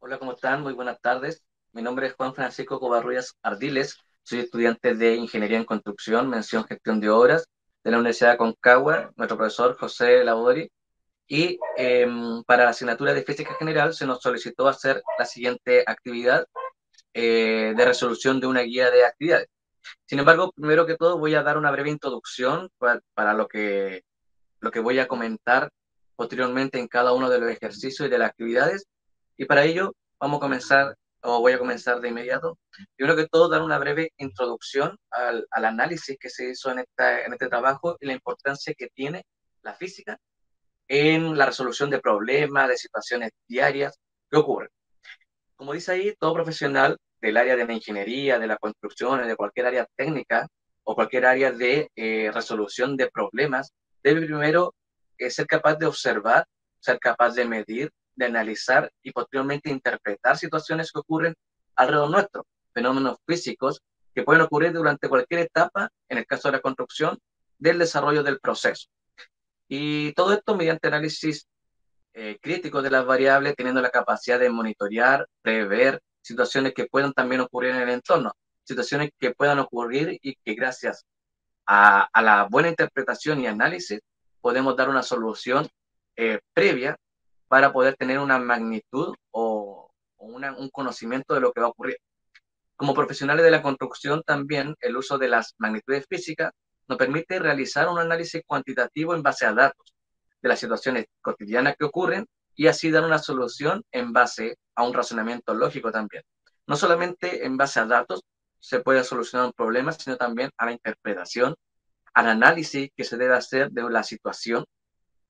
Hola, ¿cómo están? Muy buenas tardes. Mi nombre es Juan Francisco Covarrubias Ardiles. Soy estudiante de Ingeniería en Construcción, mención Gestión de Obras de la Universidad de Concagua, nuestro profesor José Labori. Y para la asignatura de Física General se nos solicitó hacer la siguiente actividad de resolución de una guía de actividades. Sin embargo, primero que todo voy a dar una breve introducción para lo que voy a comentar posteriormente en cada uno de los ejercicios y de las actividades. Y para ello vamos a comenzar, o voy a comenzar de inmediato. Primero que todo, dar una breve introducción al análisis que se hizo en este trabajo y la importancia que tiene la física en la resolución de problemas, de situaciones diarias que ocurren. Como dice ahí, todo profesional del área de la ingeniería, de la construcción, de cualquier área técnica o cualquier área de resolución de problemas, debe primero ser capaz de observar, ser capaz de medir, de analizar y posteriormente interpretar situaciones que ocurren alrededor nuestro, fenómenos físicos que pueden ocurrir durante cualquier etapa, en el caso de la construcción, del desarrollo del proceso. Y todo esto mediante análisis críticos de las variables, teniendo la capacidad de monitorear, prever situaciones que puedan también ocurrir en el entorno, situaciones que puedan ocurrir y que gracias a la buena interpretación y análisis podemos dar una solución previa para poder tener una magnitud o un conocimiento de lo que va a ocurrir. Como profesionales de la construcción también el uso de las magnitudes físicas nos permite realizar un análisis cuantitativo en base a datos de las situaciones cotidianas que ocurren y así dar una solución en base a un razonamiento lógico también. No solamente en base a datos se puede solucionar un problema, sino también a la interpretación, al análisis que se debe hacer de la situación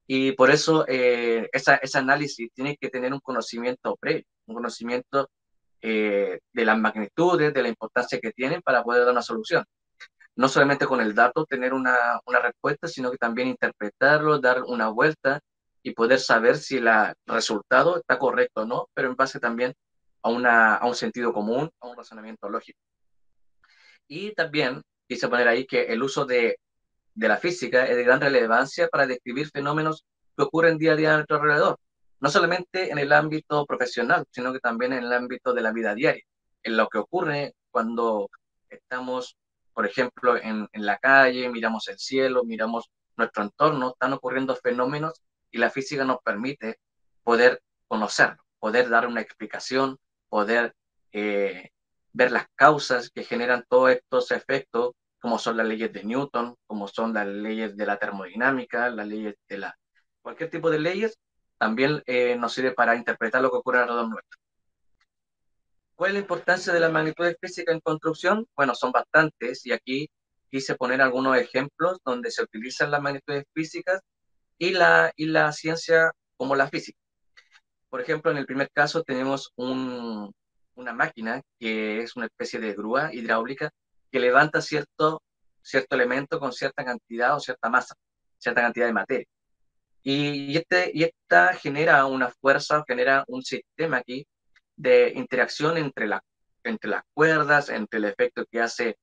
y por eso ese análisis tiene que tener un conocimiento previo, un conocimiento de las magnitudes, de la importancia que tienen para poder dar una solución. No solamente con el dato tener una respuesta, sino que también interpretarlo, dar una vuelta y poder saber si el resultado está correcto o no, pero en base también a un sentido común, a un razonamiento lógico. Y también quise poner ahí que el uso de la física es de gran relevancia para describir fenómenos que ocurren día a día a nuestro alrededor, no solamente en el ámbito profesional, sino que también en el ámbito de la vida diaria, en lo que ocurre cuando estamos, por ejemplo, en la calle, miramos el cielo, miramos nuestro entorno, están ocurriendo fenómenos y la física nos permite poder conocerlo, poder dar una explicación, poder eh, ver las causas que generan todos estos efectos como son las leyes de Newton, como son las leyes de la termodinámica, las leyes de la... Cualquier tipo de leyes también nos sirve para interpretar lo que ocurre alrededor nuestro. ¿Cuál es la importancia de las magnitudes físicas en construcción? Bueno, son bastantes y aquí quise poner algunos ejemplos donde se utilizan las magnitudes físicas y la ciencia como la física. Por ejemplo, en el primer caso tenemos una máquina que es una especie de grúa hidráulica que levanta cierto elemento con cierta cantidad o cierta masa, cierta cantidad de materia. Y esta genera una fuerza, genera un sistema aquí de interacción entre las cuerdas, entre el efecto que hace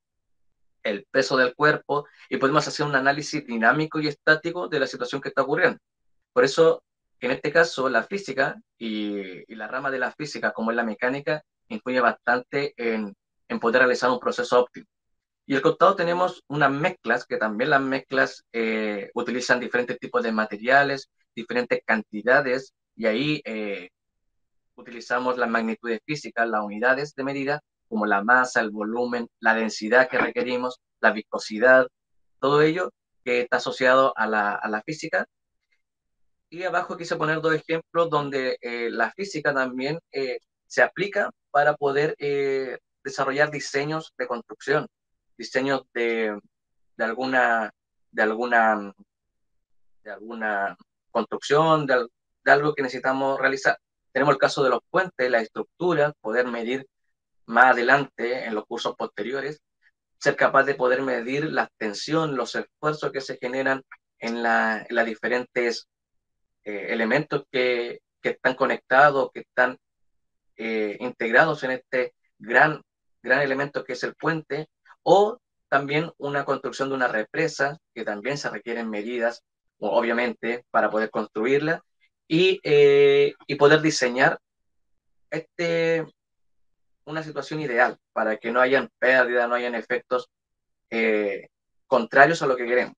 el peso del cuerpo, y podemos hacer un análisis dinámico y estático de la situación que está ocurriendo. Por eso, en este caso, la física y la rama de la física, como es la mecánica, influye bastante en poder realizar un proceso óptimo. Y al costado tenemos unas mezclas, que también las mezclas utilizan diferentes tipos de materiales, diferentes cantidades, y ahí utilizamos las magnitudes físicas, las unidades de medida, como la masa, el volumen, la densidad que requerimos, la viscosidad, todo ello que está asociado a la física. Y abajo quise poner dos ejemplos donde la física también se aplica para poder desarrollar diseños de construcción, diseños de alguna, de alguna, de alguna construcción, de algo que necesitamos realizar. Tenemos el caso de los puentes, la estructura, poder medir más adelante en los cursos posteriores, ser capaz de poder medir la tensión, los esfuerzos que se generan en las diferentes elementos que están conectados, que están integrados en este gran elemento que es el puente, o también una construcción de una represa, que también se requieren medidas, obviamente, para poder construirla, y poder diseñar este, una situación ideal para que no hayan pérdidas, no hayan efectos contrarios a lo que queremos.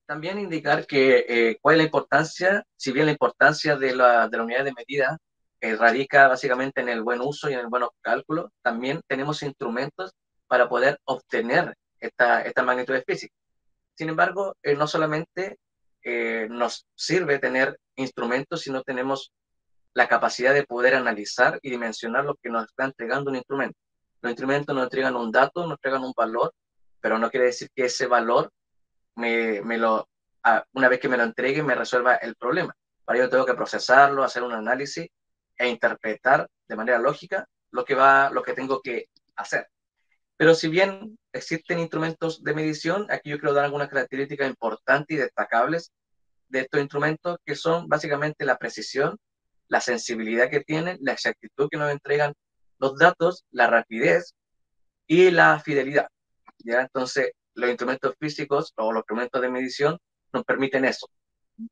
También indicar que cuál es la importancia, si bien la importancia de la unidad de medida radica básicamente en el buen uso y en el buen cálculo, también tenemos instrumentos para poder obtener esta magnitud física. Sin embargo, no solamente nos sirve tener instrumentos, sino tenemos la capacidad de poder analizar y dimensionar lo que nos está entregando un instrumento. Los instrumentos nos entregan un dato, nos entregan un valor, pero no quiere decir que ese valor una vez que me lo entregue me resuelva el problema. Para ello tengo que procesarlo, hacer un análisis e interpretar de manera lógica lo que tengo que hacer. Pero si bien existen instrumentos de medición, aquí yo quiero dar algunas características importantes y destacables de estos instrumentos, que son básicamente la precisión, la sensibilidad que tienen, la exactitud que nos entregan los datos, la rapidez y la fidelidad. ¿Ya? Entonces, los instrumentos físicos o los instrumentos de medición nos permiten eso,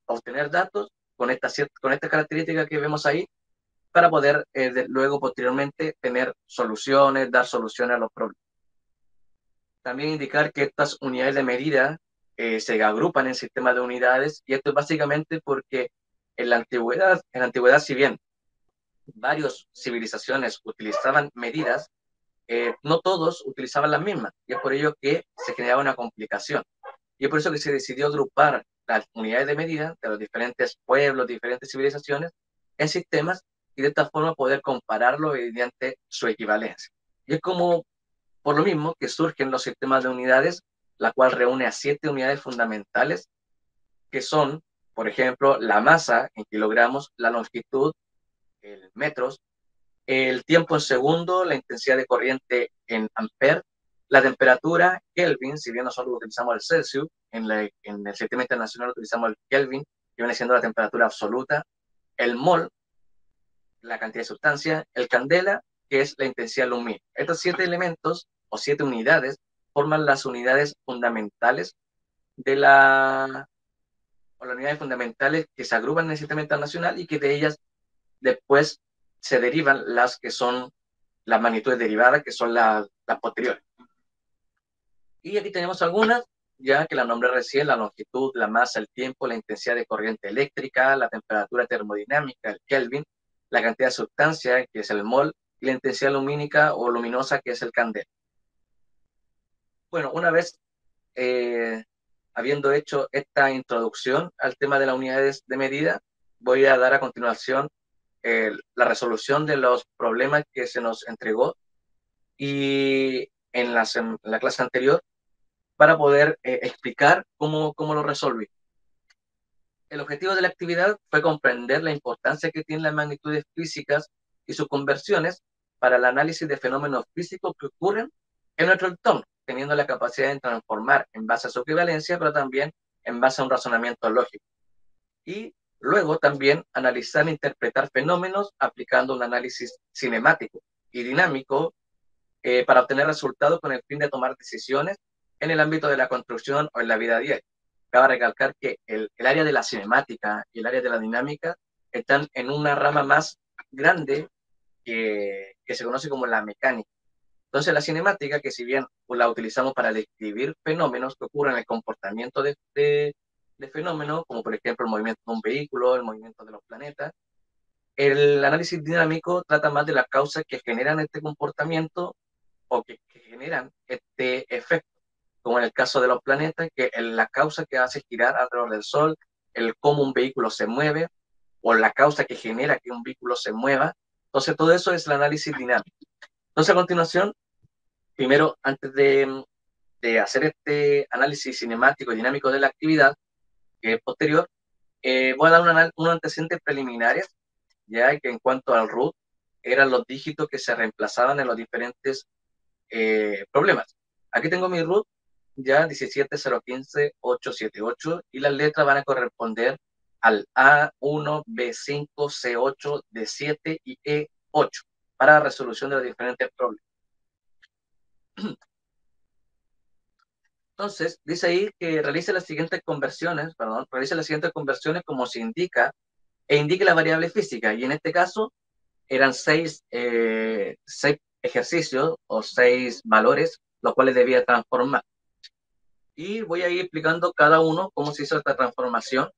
obtener datos con estas características que vemos ahí para poder luego, posteriormente, tener soluciones, dar soluciones a los problemas. También indicar que estas unidades de medida se agrupan en sistemas de unidades, y esto es básicamente porque en la antigüedad, si bien varias civilizaciones utilizaban medidas, no todos utilizaban las mismas, y es por ello que se generaba una complicación. Y es por eso que se decidió agrupar las unidades de medida de los diferentes pueblos, diferentes civilizaciones, en sistemas, y de esta forma poder compararlo mediante su equivalencia. Y es como, por lo mismo, que surgen los sistemas de unidades, la cual reúne a 7 unidades fundamentales, que son, por ejemplo, la masa en kilogramos, la longitud en metros, el tiempo en segundo, la intensidad de corriente en amper, la temperatura Kelvin, si bien nosotros utilizamos el Celsius, en el sistema internacional utilizamos el Kelvin, que viene siendo la temperatura absoluta, el mol, la cantidad de sustancia, el candela, que es la intensidad lumínica. Estos 7 elementos o 7 unidades forman las unidades fundamentales de o las unidades fundamentales que se agrupan en el sistema internacional, y que de ellas después se derivan las que son las magnitudes derivadas, que son las posteriores. Y aquí tenemos algunas, ya que la nombré recién: la longitud, la masa, el tiempo, la intensidad de corriente eléctrica, la temperatura termodinámica, el Kelvin, la cantidad de sustancia, que es el mol, y la intensidad lumínica o luminosa, que es el candela. Bueno, una vez eh, habiendo hecho esta introducción al tema de las unidades de medida, voy a dar a continuación la resolución de los problemas que se nos entregó y en la clase anterior, para poder explicar cómo lo resolví. El objetivo de la actividad fue comprender la importancia que tienen las magnitudes físicas y sus conversiones para el análisis de fenómenos físicos que ocurren en nuestro entorno, teniendo la capacidad de transformar en base a su equivalencia, pero también en base a un razonamiento lógico. Y luego también analizar e interpretar fenómenos aplicando un análisis cinemático y dinámico para obtener resultados con el fin de tomar decisiones en el ámbito de la construcción o en la vida diaria. Cabe recalcar que el área de la cinemática y el área de la dinámica están en una rama más grande que se conoce como la mecánica. Entonces, la cinemática, que si bien la utilizamos para describir fenómenos que ocurren en el comportamiento de fenómenos, como por ejemplo el movimiento de un vehículo, el movimiento de los planetas, el análisis dinámico trata más de las causas que generan este comportamiento o que generan este efecto, como en el caso de los planetas, que es la causa que hace girar alrededor del Sol, el cómo un vehículo se mueve, o la causa que genera que un vehículo se mueva. Entonces, todo eso es el análisis dinámico. Entonces, a continuación, primero, antes de hacer este análisis cinemático y dinámico de la actividad, que es posterior, voy a dar unos antecedentes preliminares, ya que en cuanto al root, eran los dígitos que se reemplazaban en los diferentes problemas. Aquí tengo mi root, ya 17015-878, y las letras van a corresponder al A1, B5, C8, D7 y E8 para la resolución de los diferentes problemas. Entonces, dice ahí que realice las siguientes conversiones como se indica e indique la variable física. Y en este caso eran seis ejercicios o 6 valores, los cuales debía transformar. Y voy a ir explicando cada uno cómo se hizo esta transformación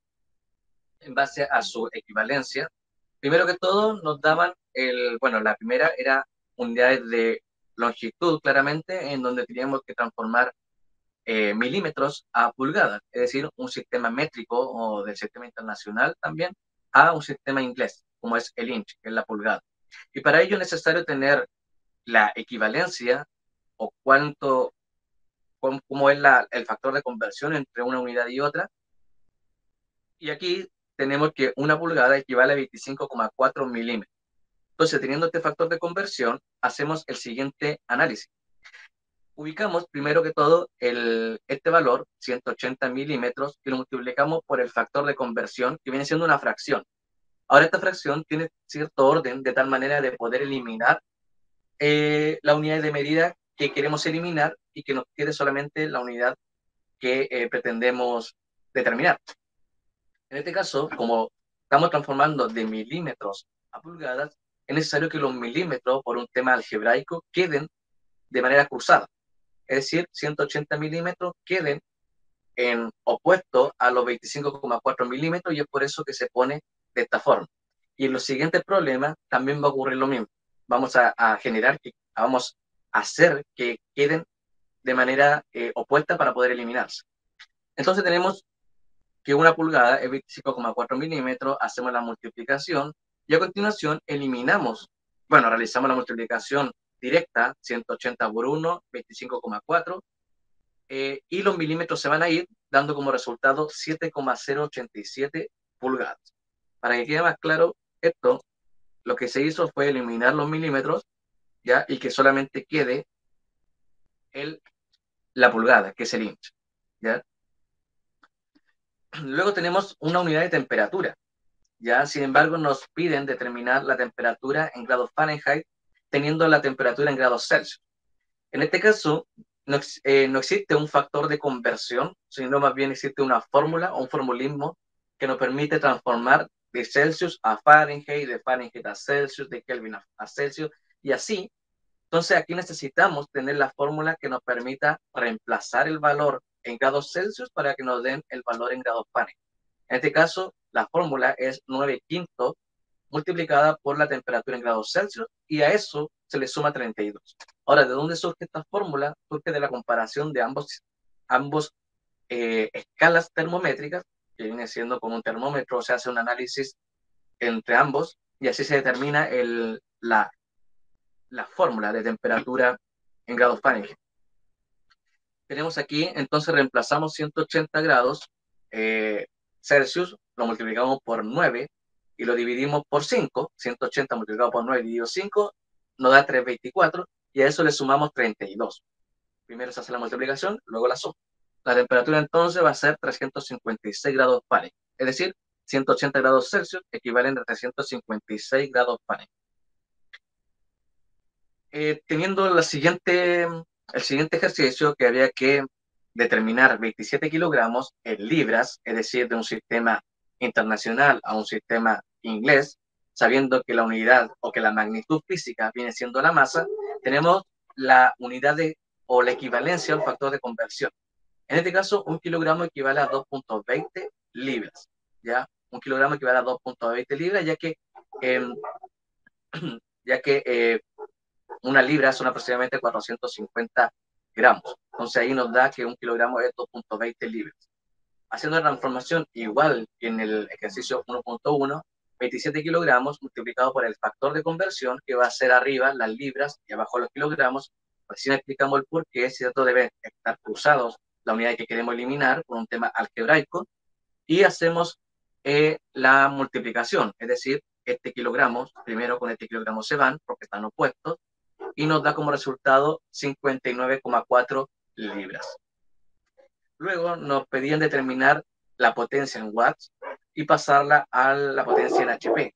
en base a su equivalencia. Primero que todo, nos daban bueno, la primera era unidades de longitud, claramente, en donde teníamos que transformar milímetros a pulgadas, es decir, un sistema métrico o del sistema internacional también a un sistema inglés, como es el inch, que es la pulgada. Y para ello es necesario tener la equivalencia o cómo es el factor de conversión entre una unidad y otra. Y aquí tenemos que una pulgada equivale a 25,4 milímetros. Entonces, teniendo este factor de conversión, hacemos el siguiente análisis. Ubicamos primero que todo este valor, 180 milímetros, y lo multiplicamos por el factor de conversión, que viene siendo una fracción. Ahora, esta fracción tiene cierto orden de tal manera de poder eliminar la unidad de medida que queremos eliminar y que nos quede solamente la unidad que pretendemos determinar. En este caso, como estamos transformando de milímetros a pulgadas, es necesario que los milímetros, por un tema algebraico, queden de manera cruzada. Es decir, 180 milímetros queden en opuesto a los 25,4 milímetros y es por eso que se pone de esta forma. Y en los siguientes problemas también va a ocurrir lo mismo. Vamos a vamos a hacer que queden de manera opuesta para poder eliminarse. Entonces tenemos que una pulgada es 25,4 milímetros, hacemos la multiplicación y a continuación realizamos la multiplicación directa, 180 por 1, 25,4, y los milímetros se van a ir dando como resultado 7,087 pulgadas. Para que quede más claro esto, lo que se hizo fue eliminar los milímetros, ¿ya? Y que solamente quede la pulgada, que es el inch, ¿ya? Luego tenemos una unidad de temperatura, ¿ya? Sin embargo, nos piden determinar la temperatura en grados Fahrenheit teniendo la temperatura en grados Celsius. En este caso, no existe un factor de conversión, sino más bien existe una fórmula o un formulismo que nos permite transformar de Celsius a Fahrenheit, de Fahrenheit a Celsius, de Kelvin a Celsius, y así. Entonces, aquí necesitamos tener la fórmula que nos permita reemplazar el valor en grados Celsius para que nos den el valor en grados Fahrenheit. En este caso, la fórmula es 9 quintos multiplicada por la temperatura en grados Celsius y a eso se le suma 32. Ahora, ¿de dónde surge esta fórmula? Surge de la comparación de ambos escalas termométricas, que viene siendo con un termómetro, se hace un análisis entre ambos y así se determina la fórmula de temperatura en grados Fahrenheit. Tenemos aquí, entonces reemplazamos 180 grados Celsius, lo multiplicamos por 9 y lo dividimos por 5, 180 multiplicado por 9 dividido 5, nos da 324 y a eso le sumamos 32. Primero se hace la multiplicación, luego la suma. La temperatura entonces va a ser 356 grados Fahrenheit, es decir, 180 grados Celsius equivalen a 356 grados Fahrenheit. Teniendo el siguiente ejercicio que había que determinar 27 kilogramos en libras, es decir, de un sistema internacional a un sistema inglés, sabiendo que la unidad o que la magnitud física viene siendo la masa, tenemos la unidad o la equivalencia al factor de conversión. En este caso, un kilogramo equivale a 2,20 libras, ¿ya? Un kilogramo equivale a 2,20 libras, ya que una libra son aproximadamente 450 gramos. Entonces ahí nos da que un kilogramo es 2,20 libras. Haciendo la transformación igual que en el ejercicio 1,1, 27 kilogramos multiplicado por el factor de conversión, que va a ser arriba las libras y abajo los kilogramos. Recién explicamos el por qué, ¿cierto? Deben estar cruzados la unidad que queremos eliminar por un tema algebraico. Y hacemos la multiplicación, es decir, este kilogramo, primero con este kilogramo se van porque están opuestos, y nos da como resultado 59,4 libras. Luego nos pedían determinar la potencia en watts y pasarla a la potencia en HP.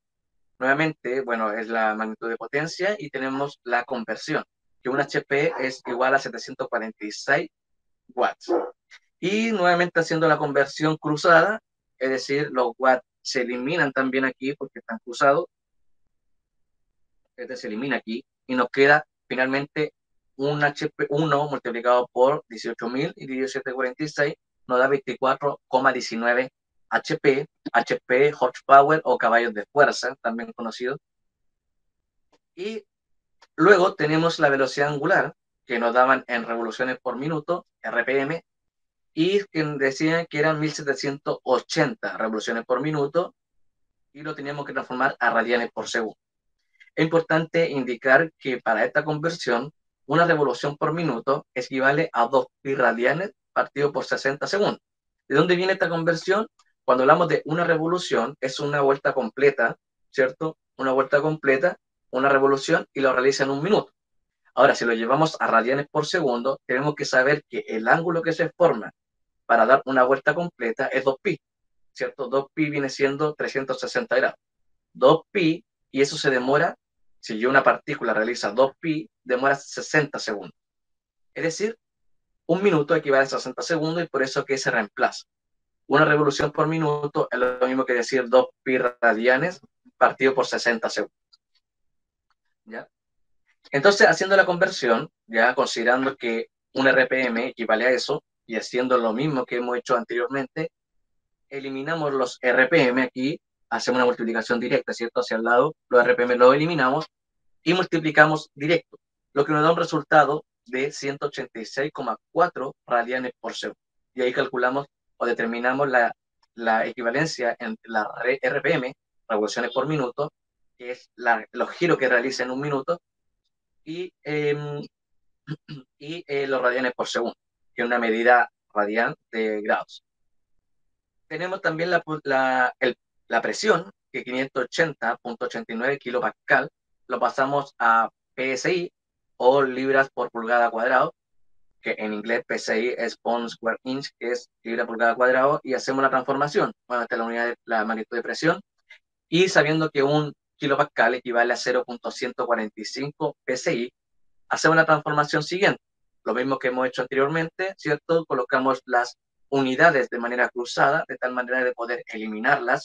Nuevamente, bueno, es la magnitud de potencia y tenemos la conversión, que un HP es igual a 746 watts. Y nuevamente haciendo la conversión cruzada, es decir, los watts se eliminan también aquí porque están cruzados. Este se elimina aquí y nos queda finalmente un HP1 multiplicado por 18.000 y dividido 746 nos da 24,19 HP, HP horsepower o caballos de fuerza, también conocido. Y luego tenemos la velocidad angular, que nos daban en revoluciones por minuto, RPM, y que decían que eran 1780 revoluciones por minuto, y lo teníamos que transformar a radianes por segundo. Es importante indicar que para esta conversión, una revolución por minuto equivale a 2 pi radianes partido por 60 segundos. ¿De dónde viene esta conversión? Cuando hablamos de una revolución, es una vuelta completa, ¿cierto? Una vuelta completa, una revolución, y lo realiza en un minuto. Ahora, si lo llevamos a radianes por segundo, tenemos que saber que el ángulo que se forma para dar una vuelta completa es 2pi, ¿cierto? 2pi viene siendo 360 grados. 2pi, y eso se demora, si yo una partícula realiza 2pi, demora 60 segundos. Es decir, un minuto equivale a 60 segundos y por eso que se reemplaza. Una revolución por minuto es lo mismo que decir 2pi radianes partido por 60 segundos. ¿Ya? Entonces, haciendo la conversión, ya considerando que un RPM equivale a eso, y haciendo lo mismo que hemos hecho anteriormente, eliminamos los RPM aquí, hacemos una multiplicación directa, ¿cierto? Hacia el lado, los RPM los eliminamos y multiplicamos directo, lo que nos da un resultado de 186,4 radianes por segundo. Y ahí calculamos o determinamos la equivalencia entre la RPM, revoluciones por minuto, que es los giros que realiza en un minuto, y, los radianes por segundo, que es una medida radial de grados. Tenemos también la presión, que 580,89 kilopascal, lo pasamos a PSI, o libras por pulgada cuadrado, que en inglés PSI es pound square inch, que es libra pulgada cuadrado, y hacemos la transformación. Bueno, esta es la unidad de la magnitud de presión, y sabiendo que un kilopascal equivale a 0,145 PSI, hacemos la transformación siguiente. Lo mismo que hemos hecho anteriormente, ¿cierto? Colocamos las unidades de manera cruzada, de tal manera de poder eliminarlas.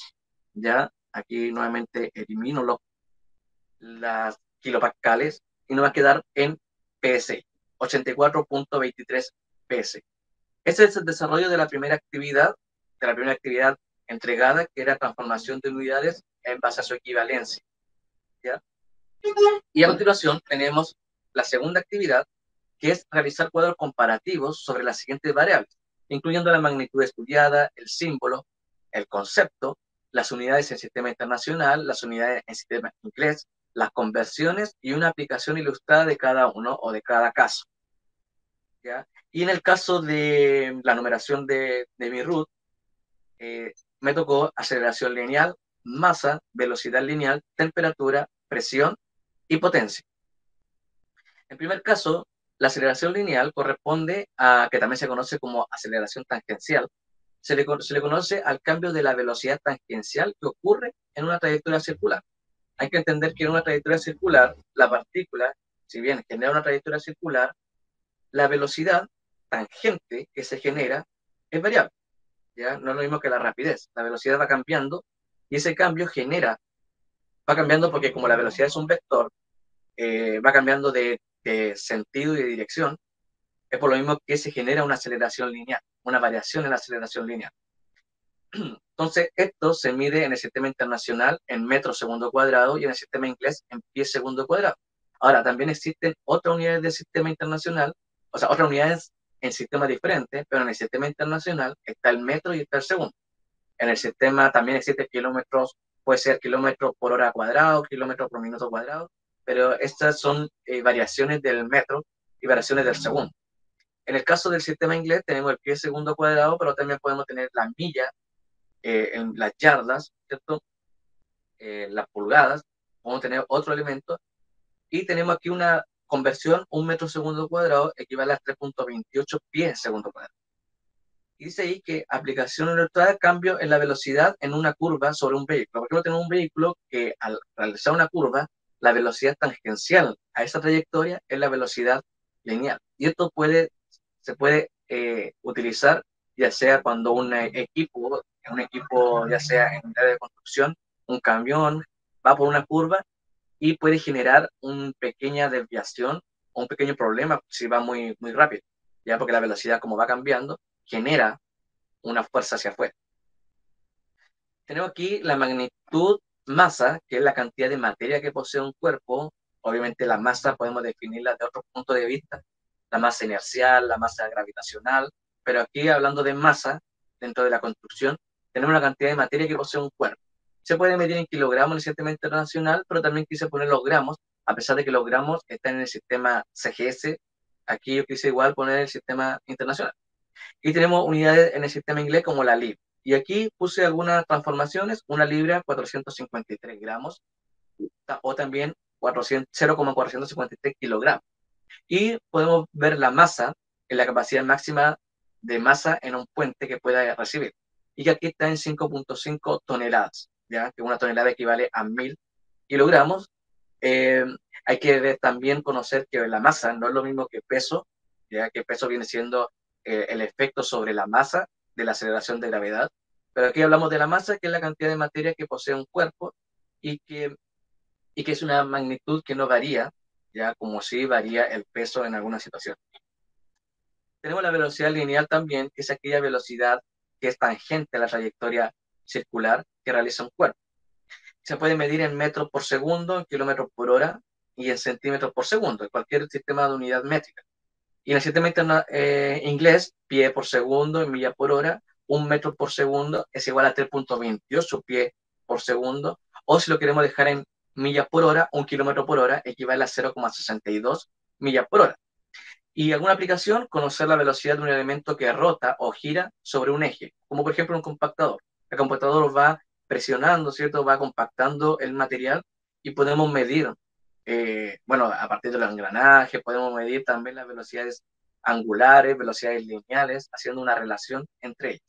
Ya, aquí nuevamente elimino las kilopascales y nos va a quedar en PSI, 84,23 PSI. Ese es el desarrollo de la primera actividad entregada, que era transformación de unidades en base a su equivalencia. ¿Ya? Y a continuación tenemos la segunda actividad, que es realizar cuadros comparativos sobre las siguientes variables, incluyendo la magnitud estudiada, el símbolo, el concepto, las unidades en sistema internacional, las unidades en sistema inglés, las conversiones y una aplicación ilustrada de cada uno o de cada caso. ¿Ya? Y en el caso de la numeración de mi root, me tocó aceleración lineal, masa, velocidad lineal, temperatura, presión y potencia. En primer caso, la aceleración lineal corresponde a, que también se conoce como aceleración tangencial, se le conoce al cambio de la velocidad tangencial que ocurre en una trayectoria circular. Hay que entender que en una trayectoria circular, la partícula, si bien genera una trayectoria circular, la velocidad tangente que se genera es variable. ¿Ya? No es lo mismo que la rapidez. La velocidad va cambiando y ese cambio va cambiando porque como la velocidad es un vector, va cambiando de sentido y de dirección. Es por lo mismo que se genera una aceleración lineal, una variación en la aceleración lineal. Entonces, esto se mide en el sistema internacional en metros segundo cuadrado y en el sistema inglés en pies segundo cuadrado. Ahora, también existen otras unidades del sistema internacional, o sea, otras unidades en sistemas diferentes, pero en el sistema internacional está el metro y está el segundo. En el sistema también existe kilómetros, puede ser kilómetros por hora cuadrado, kilómetros por minuto cuadrado, pero estas son variaciones del metro y variaciones del segundo. En el caso del sistema inglés tenemos el pie segundo cuadrado, pero también podemos tener las millas, en las yardas, ¿cierto? Las pulgadas, podemos tener otro elemento, y tenemos aquí una conversión, un metro segundo cuadrado equivale a 3,28 pies segundo cuadrado. Y dice ahí que aplicación electoral, cambio en la velocidad en una curva sobre un vehículo. Por ejemplo, tenemos un vehículo que al realizar una curva, la velocidad tangencial a esa trayectoria es la velocidad lineal. Y esto se puede utilizar ya sea cuando un equipo ya sea en área de construcción, un camión va por una curva y puede generar una pequeña desviación o un pequeño problema si va muy, muy rápido, ya porque la velocidad como va cambiando genera una fuerza hacia afuera. Tenemos aquí la magnitud masa, que es la cantidad de materia que posee un cuerpo. Obviamente la masa podemos definirla de otro punto de vista, la masa inercial, la masa gravitacional, pero aquí hablando de masa, dentro de la construcción, tenemos la cantidad de materia que posee un cuerpo. Se puede medir en kilogramos en el sistema internacional, pero también quise poner los gramos, a pesar de que los gramos están en el sistema CGS, aquí yo quise igual poner el sistema internacional. Y tenemos unidades en el sistema inglés como la libra. Y aquí puse algunas transformaciones, una libra 453 gramos o también 0,453 kilogramos. Y podemos ver la masa, en la capacidad máxima de masa en un puente que pueda recibir. Y que aquí está en 5,5 toneladas, ¿ya? Que una tonelada equivale a 1000 kilogramos. Eh, Hay que ver, también conocer que la masa no es lo mismo que peso, ya que peso viene siendo el efecto sobre la masa de la aceleración de gravedad. Pero aquí hablamos de la masa, que es la cantidad de materia que posee un cuerpo y que, y que es una magnitud que no varía, ya como si varía el peso en alguna situación. Tenemos la velocidad lineal también, que es aquella velocidad que es tangente a la trayectoria circular que realiza un cuerpo. Se puede medir en metros por segundo, en kilómetros por hora y en centímetros por segundo, en cualquier sistema de unidad métrica. Y en el sistema inglés, pie por segundo en milla por hora, un metro por segundo es igual a 3,28 pie por segundo, o si lo queremos dejar en millas por hora, un kilómetro por hora equivale a 0,62 millas por hora. Y alguna aplicación, conocer la velocidad de un elemento que rota o gira sobre un eje, como por ejemplo un compactador. El compactador va presionando, ¿cierto? Va compactando el material y podemos medir, bueno, a partir de los engranajes, podemos medir también las velocidades angulares, velocidades lineales, haciendo una relación entre ellas.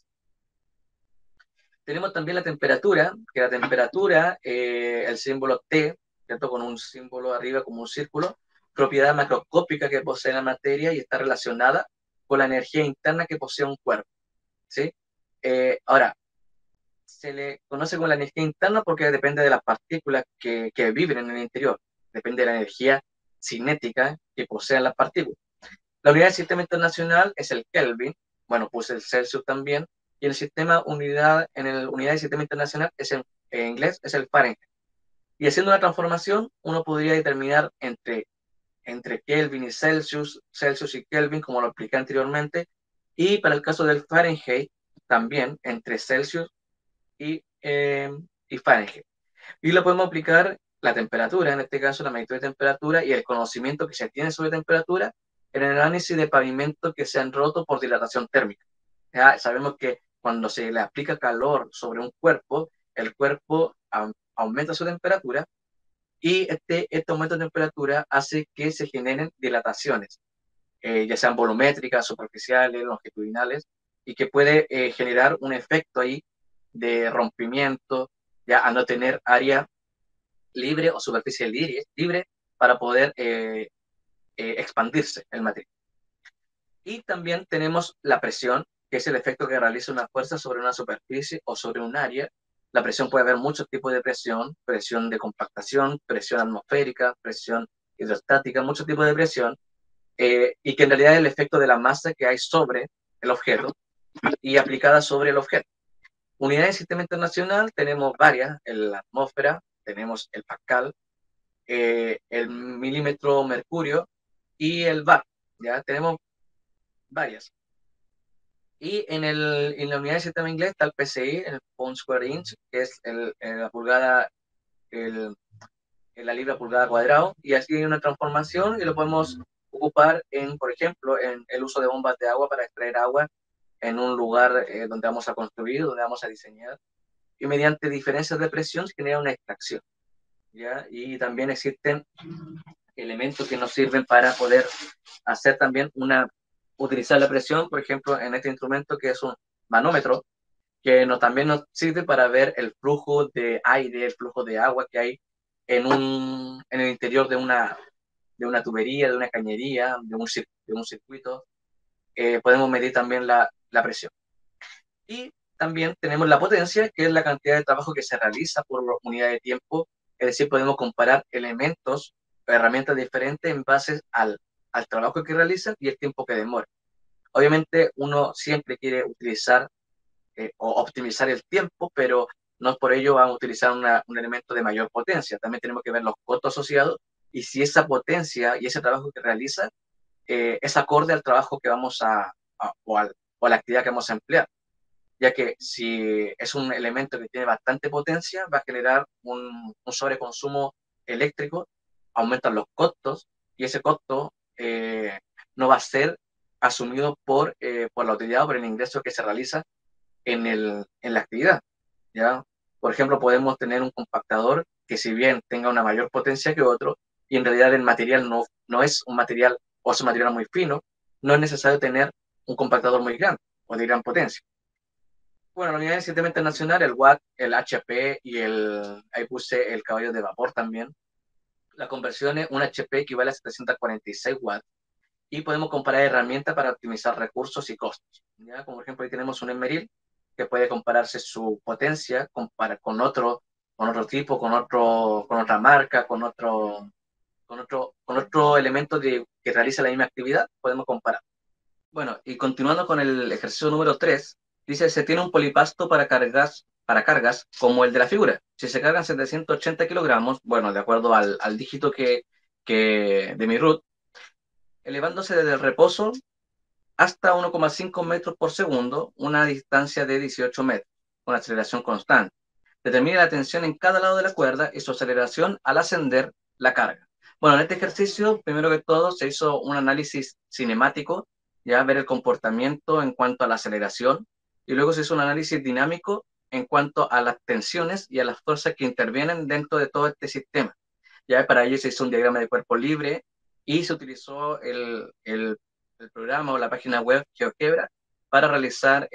Tenemos también la temperatura, que la temperatura, el símbolo T, ¿cierto? Con un símbolo arriba como un círculo, propiedad macroscópica que posee la materia y está relacionada con la energía interna que posee un cuerpo, ¿sí? Ahora, se le conoce como la energía interna porque depende de las partículas que viven en el interior, depende de la energía cinética que posean las partículas. La unidad del sistema internacional es el Kelvin, bueno, puse el Celsius también, y el sistema unidad del sistema internacional es en inglés es el Fahrenheit. Y haciendo una transformación, uno podría determinar entre Kelvin y Celsius, Celsius y Kelvin, como lo expliqué anteriormente, y para el caso del Fahrenheit, también entre Celsius y Fahrenheit. Y lo podemos aplicar la temperatura, en este caso la magnitud de temperatura y el conocimiento que se tiene sobre temperatura en el análisis de pavimentos que se han roto por dilatación térmica. Ya sabemos que cuando se le aplica calor sobre un cuerpo, el cuerpo aumenta su temperatura y este aumento de temperatura hace que se generen dilataciones, ya sean volumétricas, superficiales, longitudinales, y que puede generar un efecto ahí de rompimiento, ya a no tener área libre o superficie libre para poder expandirse el material. Y también tenemos la presión, que es el efecto que realiza una fuerza sobre una superficie o sobre un área. La presión puede haber muchos tipos de presión, presión de compactación, presión atmosférica, presión hidrostática, muchos tipos de presión, y que en realidad es el efecto de la masa que hay sobre el objeto y aplicada sobre el objeto. Unidades del sistema internacional tenemos varias, la atmósfera, tenemos el pascal, el milímetro mercurio y el bar. Ya tenemos varias. Y en la unidad de sistema inglés está el PSI, el pound square inch, que es la pulgada, el, la libra pulgada cuadrado, y así hay una transformación y lo podemos ocupar en, por ejemplo, en el uso de bombas de agua para extraer agua en un lugar donde vamos a construir, donde vamos a diseñar, y mediante diferencias de presión se genera una extracción, ¿ya? Y también existen elementos que nos sirven para poder hacer también utilizar la presión, por ejemplo, en este instrumento que es un manómetro, que también nos sirve para ver el flujo de aire, el flujo de agua que hay en el interior de una tubería, de una cañería, de un circuito. Podemos medir también la presión. Y también tenemos la potencia, que es la cantidad de trabajo que se realiza por unidad de tiempo, es decir, podemos comparar elementos o herramientas diferentes en base al trabajo que realizan y el tiempo que demora. Obviamente uno siempre quiere utilizar o optimizar el tiempo, pero no por ello vamos a utilizar un elemento de mayor potencia. También tenemos que ver los costos asociados y si esa potencia y ese trabajo que realiza es acorde al trabajo que vamos o a la actividad que vamos a emplear, ya que si es un elemento que tiene bastante potencia, va a generar un sobreconsumo eléctrico, aumentan los costos y ese costo no va a ser asumido por la utilidad o por el ingreso que se realiza en la actividad, ¿ya? Por ejemplo, podemos tener un compactador que si bien tenga una mayor potencia que otro, y en realidad el material no es un material o es un material muy fino, no es necesario tener un compactador muy grande o de gran potencia. Bueno, la unidad de sistema internacional, el Watt, el HP ahí puse el caballo de vapor también. La conversión es un HP equivale a 746 watts y podemos comparar herramientas para optimizar recursos y costos. ¿Ya? Como por ejemplo, ahí tenemos un Emeril que puede compararse su potencia con otro tipo, con otra marca, con otro elemento que realiza la misma actividad, podemos comparar. Bueno, y continuando con el ejercicio número 3, dice, se tiene un polipasto para cargas como el de la figura. Si se cargan 780 kilogramos, bueno, de acuerdo al dígito de mi root, elevándose desde el reposo hasta 1,5 metros por segundo, una distancia de 18 metros, con aceleración constante. Determine la tensión en cada lado de la cuerda y su aceleración al ascender la carga. Bueno, en este ejercicio, primero que todo, se hizo un análisis cinemático, ya ver el comportamiento en cuanto a la aceleración, y luego se hizo un análisis dinámico en cuanto a las tensiones y a las fuerzas que intervienen dentro de todo este sistema. Ya para ello se hizo un diagrama de cuerpo libre y se utilizó el programa o la página web GeoGebra para realizar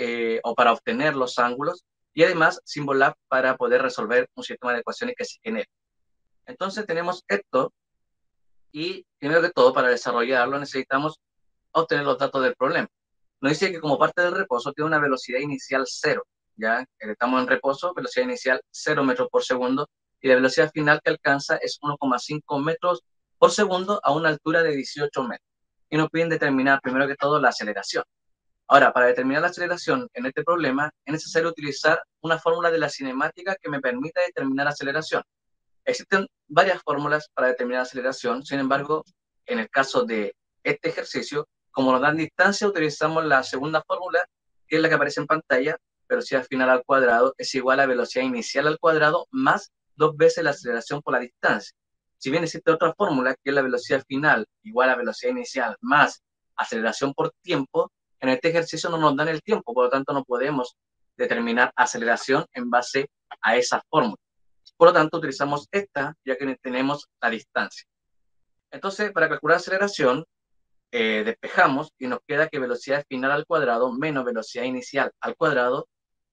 o para obtener los ángulos y además Symbolab para poder resolver un sistema de ecuaciones que se genere. Entonces tenemos esto y primero que todo para desarrollarlo necesitamos obtener los datos del problema. Nos dice que como parte del reposo tiene una velocidad inicial cero, ya estamos en reposo, velocidad inicial 0 metros por segundo y la velocidad final que alcanza es 1,5 metros por segundo a una altura de 18 metros. Y nos piden determinar primero que todo la aceleración. Ahora, para determinar la aceleración en este problema es necesario utilizar una fórmula de la cinemática que me permita determinar la aceleración. Existen varias fórmulas para determinar aceleración, sin embargo, en el caso de este ejercicio, como nos dan distancia, utilizamos la segunda fórmula, que es la que aparece en pantalla, velocidad final al cuadrado es igual a velocidad inicial al cuadrado más dos veces la aceleración por la distancia. Si bien existe otra fórmula, que es la velocidad final igual a velocidad inicial más aceleración por tiempo, en este ejercicio no nos dan el tiempo, por lo tanto no podemos determinar aceleración en base a esa fórmula. Por lo tanto, utilizamos esta ya que tenemos la distancia. Entonces, para calcular aceleración, despejamos y nos queda que velocidad final al cuadrado menos velocidad inicial al cuadrado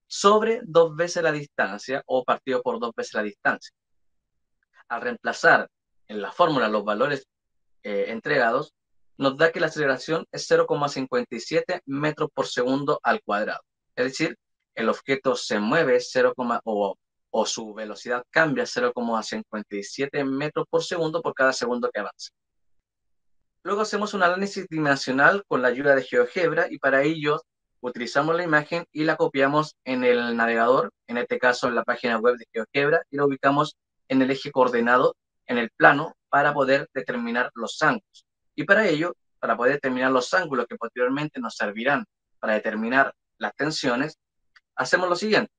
sobre dos veces la distancia o partido por dos veces la distancia. Al reemplazar en la fórmula los valores entregados, nos da que la aceleración es 0,57 metros por segundo al cuadrado. Es decir, el objeto se mueve 0, o su velocidad cambia 0,57 metros por segundo por cada segundo que avanza. Luego hacemos un análisis dimensional con la ayuda de GeoGebra y para ello utilizamos la imagen y la copiamos en el navegador, en este caso en la página web de GeoGebra, y la ubicamos en el eje coordenado, en el plano, para poder determinar los ángulos. Y para ello, para poder determinar los ángulos que posteriormente nos servirán para determinar las tensiones, hacemos lo siguiente.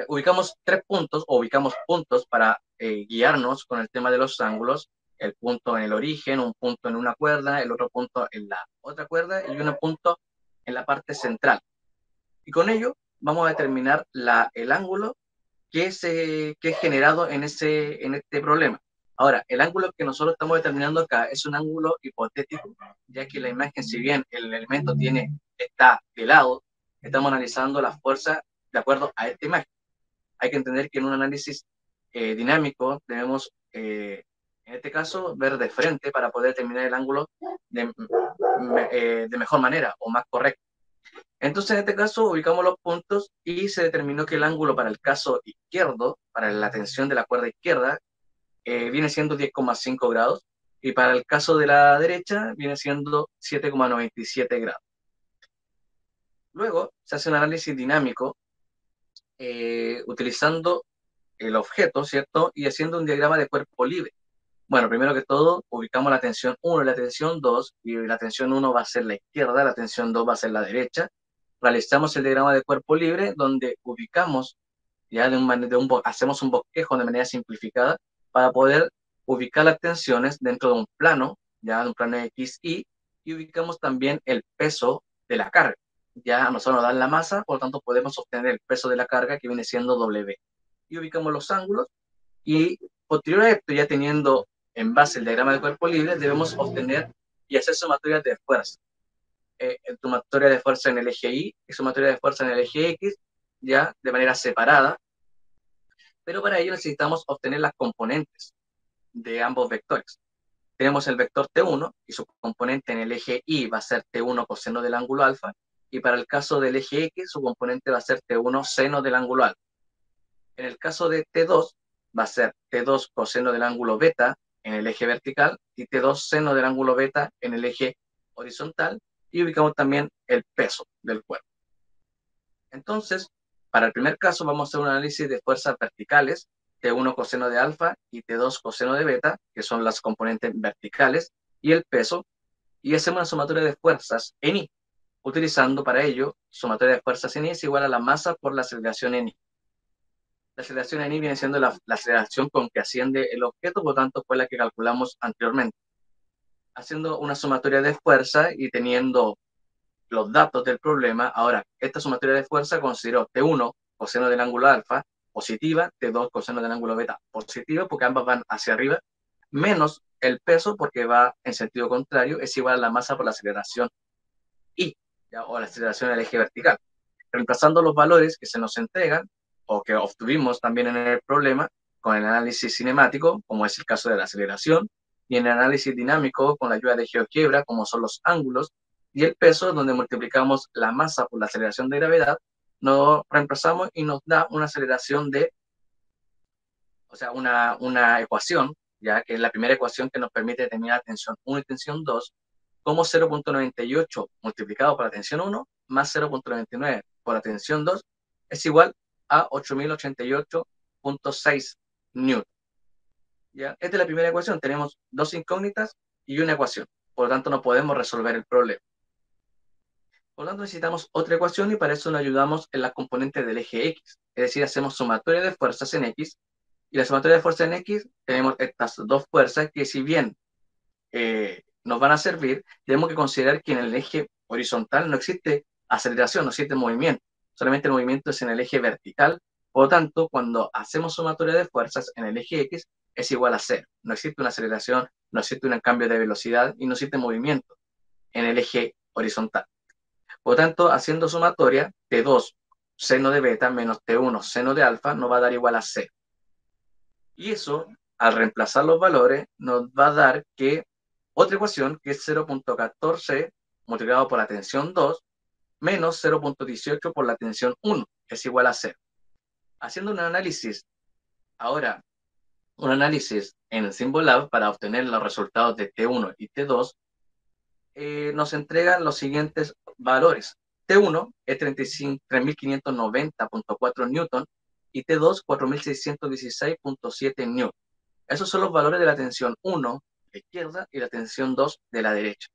Ubicamos tres puntos o ubicamos puntos para guiarnos con el tema de los ángulos, el punto en el origen, un punto en una cuerda, el otro punto en la otra cuerda y un punto en la parte central. Y con ello vamos a determinar el ángulo que es generado en este problema. Ahora, el ángulo que nosotros estamos determinando acá es un ángulo hipotético, ya que la imagen, si bien el elemento está de lado, estamos analizando la fuerza de acuerdo a esta imagen. Hay que entender que en un análisis dinámico debemos, en este caso, ver de frente para poder determinar el ángulo de mejor manera o más correcto. Entonces, en este caso, ubicamos los puntos y se determinó que el ángulo para el caso izquierdo, para la tensión de la cuerda izquierda, viene siendo 10,5 grados y para el caso de la derecha viene siendo 7,97 grados. Luego se hace un análisis dinámico utilizando el objeto, ¿cierto? Y haciendo un diagrama de cuerpo libre. Bueno, primero que todo, ubicamos la tensión 1 y la tensión 2, y la tensión 1 va a ser la izquierda, la tensión 2 va a ser la derecha. Realizamos el diagrama de cuerpo libre, donde ubicamos, ya hacemos un bosquejo de manera simplificada para poder ubicar las tensiones dentro de un plano, ya de un plano X, y ubicamos también el peso de la carga. Ya a nosotros nos dan la masa, por lo tanto podemos obtener el peso de la carga que viene siendo W. Y ubicamos los ángulos y posterior a esto, ya teniendo en base el diagrama de cuerpo libre, debemos obtener y hacer sumatorias de fuerza. Sumatoria de fuerza en el eje Y y sumatoria de fuerza en el eje X, ya de manera separada, pero para ello necesitamos obtener las componentes de ambos vectores. Tenemos el vector T1 y su componente en el eje Y va a ser T1 coseno del ángulo alfa, y para el caso del eje X su componente va a ser T1 seno del ángulo alfa. En el caso de T2 va a ser T2 coseno del ángulo beta en el eje vertical y T2 seno del ángulo beta en el eje horizontal, y ubicamos también el peso del cuerpo. Entonces, para el primer caso vamos a hacer un análisis de fuerzas verticales, T1 coseno de alfa y T2 coseno de beta, que son las componentes verticales, y el peso, y hacemos una sumatoria de fuerzas en I, utilizando para ello sumatoria de fuerzas en I es igual a la masa por la aceleración en I. La aceleración en I viene siendo la aceleración con que asciende el objeto, por lo tanto fue la que calculamos anteriormente. Haciendo una sumatoria de fuerza y teniendo los datos del problema, ahora, esta sumatoria de fuerza consideró T1 coseno del ángulo alfa positiva, T2 coseno del ángulo beta positiva, porque ambas van hacia arriba, menos el peso, porque va en sentido contrario, es igual a la masa por la aceleración I, ¿ya? O la aceleración del eje vertical. Reemplazando los valores que se nos entregan o que obtuvimos también en el problema con el análisis cinemático, como es el caso de la aceleración, y en el análisis dinámico con la ayuda de GeoGebra, como son los ángulos, y el peso, donde multiplicamos la masa por la aceleración de gravedad, nos reemplazamos y nos da una aceleración de, o sea, una ecuación, ya que es la primera ecuación que nos permite determinar tensión 1 y tensión 2, como 0,98 multiplicado por la tensión 1 más 0,99 por la tensión 2 es igual a 8088,6 newton. ¿Ya? Esta es la primera ecuación. Tenemos dos incógnitas y una ecuación. Por lo tanto, no podemos resolver el problema. Por lo tanto, necesitamos otra ecuación y para eso nos ayudamos en las componentes del eje X. Es decir, hacemos sumatoria de fuerzas en X y la sumatoria de fuerzas en X tenemos estas dos fuerzas que si bien nos van a servir, tenemos que considerar que en el eje horizontal no existe aceleración, no existe movimiento, solamente el movimiento es en el eje vertical. Por lo tanto, cuando hacemos sumatoria de fuerzas en el eje X es igual a cero. No existe una aceleración, no existe un cambio de velocidad y no existe movimiento en el eje horizontal. Por lo tanto, haciendo sumatoria, T2 seno de beta menos T1 seno de alfa nos va a dar igual a cero. Y eso, al reemplazar los valores, nos va a dar que otra ecuación, que es 0,14 multiplicado por la tensión 2 menos 0,18 por la tensión 1, es igual a 0. Haciendo un análisis, ahora, un análisis en el Symbolab para obtener los resultados de T1 y T2, nos entregan los siguientes valores. T1 es 3590.4 newton y T2 4616.7 newton. Esos son los valores de la tensión 1 de la izquierda y la tensión 2 de la derecha.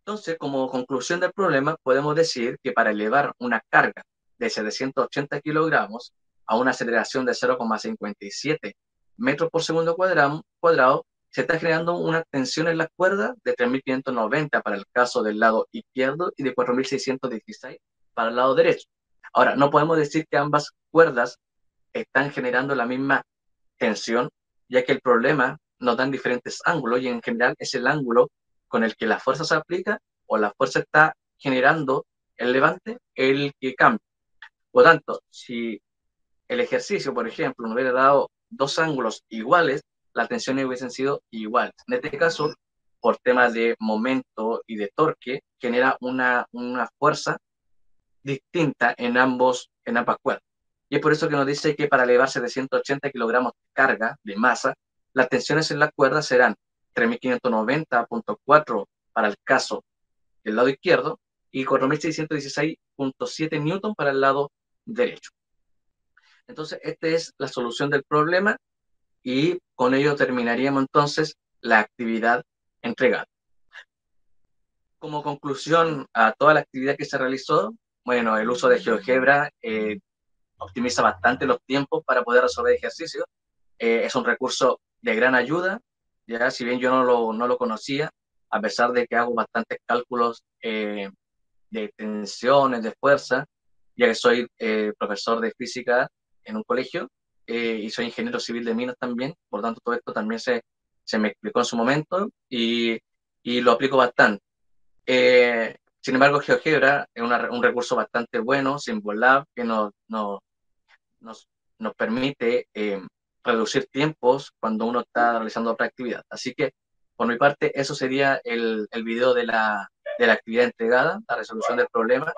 Entonces, como conclusión del problema, podemos decir que para elevar una carga de 780 kilogramos a una aceleración de 0,57 metros por segundo cuadrado, se está generando una tensión en la cuerda de 3.590 para el caso del lado izquierdo y de 4.616 para el lado derecho. Ahora, no podemos decir que ambas cuerdas están generando la misma tensión, ya que el problema nos dan diferentes ángulos y en general es el ángulo con el que la fuerza se aplica o la fuerza está generando el levante el que cambia. Por lo tanto, si el ejercicio, por ejemplo, nos hubiera dado dos ángulos iguales, las tensiones hubiesen sido iguales. En este caso, por temas de momento y de torque, genera una fuerza distinta en ambas cuerdas. Y es por eso que nos dice que para elevarse de 180 kilogramos de carga, de masa, las tensiones en la cuerda serán 3.590.4 para el caso del lado izquierdo y 4.616.7 newton para el lado derecho. Entonces, esta es la solución del problema y con ello terminaríamos entonces la actividad entregada. Como conclusión a toda la actividad que se realizó, bueno, el uso de GeoGebra optimiza bastante los tiempos para poder resolver ejercicios. Es un recurso de gran ayuda, ya si bien yo no lo conocía, a pesar de que hago bastantes cálculos de tensiones, de fuerza, ya que soy profesor de física en un colegio y soy ingeniero civil de minas también, por tanto todo esto también se me explicó en su momento y lo aplico bastante. Sin embargo, GeoGebra es un recurso bastante bueno, SimbolLab, que nos, nos permite reducir tiempos cuando uno está realizando otra actividad. Así que, por mi parte, eso sería el video de la actividad entregada, la resolución del problema,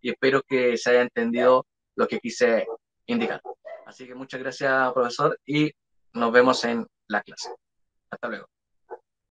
y espero que se haya entendido lo que quise indicar. Así que muchas gracias, profesor, y nos vemos en la clase. Hasta luego.